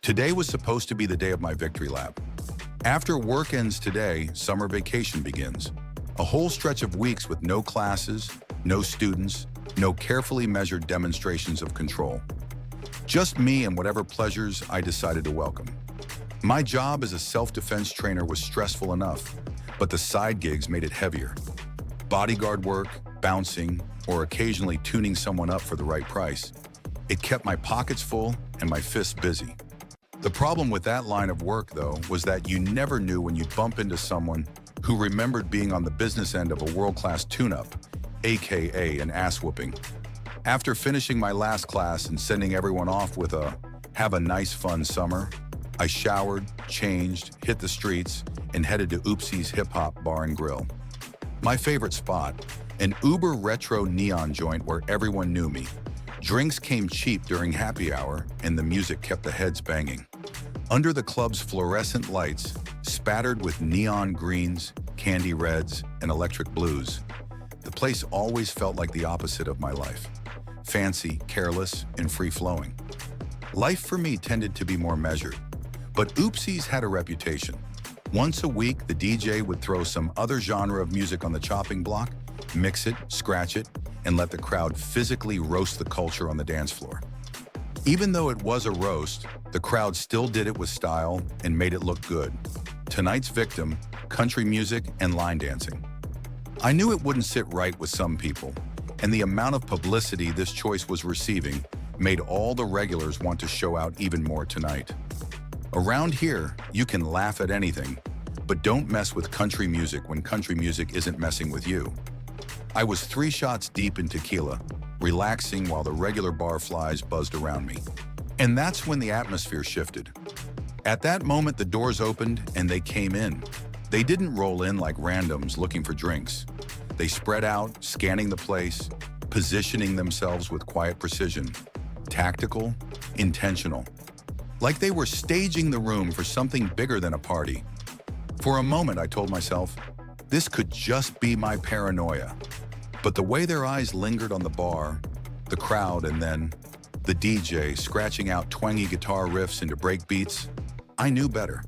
Today was supposed to be the day of my victory lap. After work ends today, summer vacation begins. A whole stretch of weeks with no classes, no students, no carefully measured demonstrations of control. Just me and whatever pleasures I decided to welcome. My job as a self-defense trainer was stressful enough, but the side gigs made it heavier. Bodyguard work, bouncing, or occasionally tuning someone up for the right price. It kept my pockets full and my fists busy. The problem with that line of work, though, was that you never knew when you'd bump into someone who remembered being on the business end of a world-class tune-up, aka an ass-whooping. After finishing my last class and sending everyone off with a "have a nice fun summer," I showered, changed, hit the streets, and headed to Oopsie's Hip Hop Bar and Grill. My favorite spot, an uber retro neon joint where everyone knew me. Drinks came cheap during happy hour, and the music kept the heads banging. Under the club's fluorescent lights, spattered with neon greens, candy reds, and electric blues, the place always felt like the opposite of my life. Fancy, careless, and free-flowing. Life for me tended to be more measured, but Oopsie's had a reputation. Once a week, the DJ would throw some other genre of music on the chopping block, mix it, scratch it, and let the crowd physically roast the culture on the dance floor. Even though it was a roast, the crowd still did it with style and made it look good. Tonight's victim, country music and line dancing. I knew it wouldn't sit right with some people, and the amount of publicity this choice was receiving made all the regulars want to show out even more tonight. Around here, you can laugh at anything, but don't mess with country music when country music isn't messing with you. I was 3 shots deep in tequila, relaxing while the regular barflies buzzed around me. And that's when the atmosphere shifted. At that moment, the doors opened and they came in. They didn't roll in like randoms looking for drinks. They spread out, scanning the place, positioning themselves with quiet precision. Tactical, intentional. Like they were staging the room for something bigger than a party. For a moment, I told myself, this could just be my paranoia. But the way their eyes lingered on the bar, the crowd, and then the DJ scratching out twangy guitar riffs into break beats, I knew better.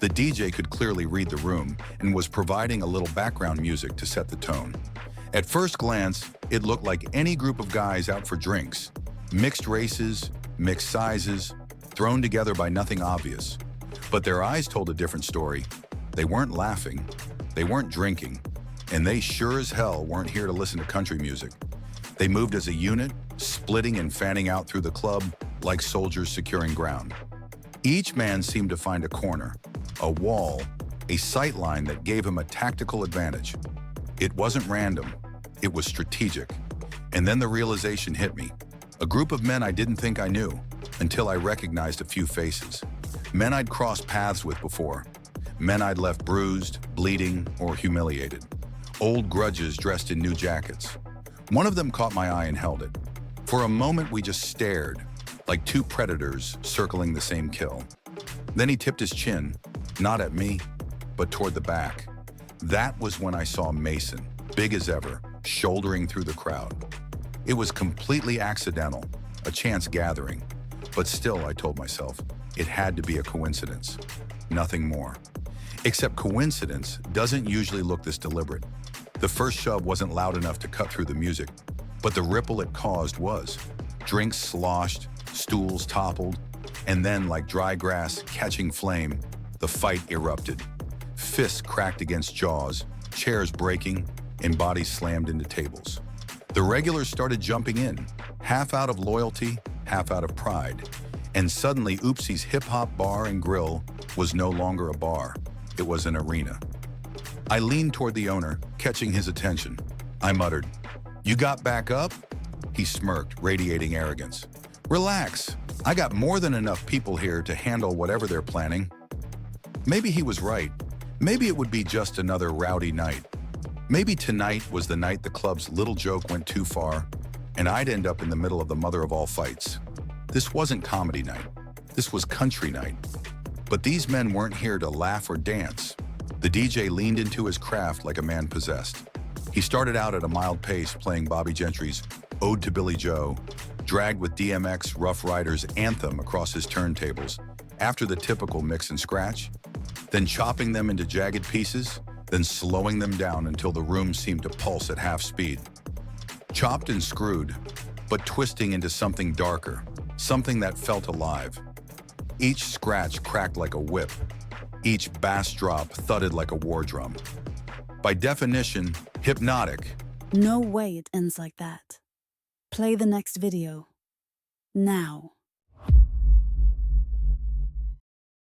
The DJ could clearly read the room and was providing a little background music to set the tone. At first glance, it looked like any group of guys out for drinks. Mixed races, mixed sizes, thrown together by nothing obvious. But their eyes told a different story. They weren't laughing, they weren't drinking, and they sure as hell weren't here to listen to country music. They moved as a unit, splitting and fanning out through the club like soldiers securing ground. Each man seemed to find a corner, a wall, a sight line that gave him a tactical advantage. It wasn't random, it was strategic. And then the realization hit me. A group of men I didn't think I knew, until I recognized a few faces. Men I'd crossed paths with before. Men I'd left bruised, bleeding, or humiliated. Old grudges dressed in new jackets. One of them caught my eye and held it. For a moment, we just stared, like 2 predators circling the same kill. Then he tipped his chin, not at me, but toward the back. That was when I saw Mason, big as ever, shouldering through the crowd. It was completely accidental, a chance gathering. But still, I told myself, it had to be a coincidence. Nothing more. Except coincidence doesn't usually look this deliberate. The first shove wasn't loud enough to cut through the music, but the ripple it caused was. Drinks sloshed, stools toppled, and then, like dry grass catching flame, the fight erupted. Fists cracked against jaws, chairs breaking, and bodies slammed into tables. The regulars started jumping in, half out of loyalty, half out of pride. And suddenly, Oopsie's Hip Hop Bar and Grill was no longer a bar. It was an arena. I leaned toward the owner, catching his attention. I muttered, "You got back up?" He smirked, radiating arrogance. "Relax. I got more than enough people here to handle whatever they're planning." Maybe he was right. Maybe it would be just another rowdy night. Maybe tonight was the night the club's little joke went too far, and I'd end up in the middle of the mother of all fights. This wasn't comedy night. This was country night. But these men weren't here to laugh or dance. The DJ leaned into his craft like a man possessed. He started out at a mild pace playing Bobby Gentry's Ode to Billy Joe, dragged with DMX Rough Riders anthem across his turntables, after the typical mix and scratch, then chopping them into jagged pieces, then slowing them down until the room seemed to pulse at half speed. Chopped and screwed, but twisting into something darker, something that felt alive. Each scratch cracked like a whip. Each bass drop thudded like a war drum. By definition, hypnotic. No way it ends like that. Play the next video. Now.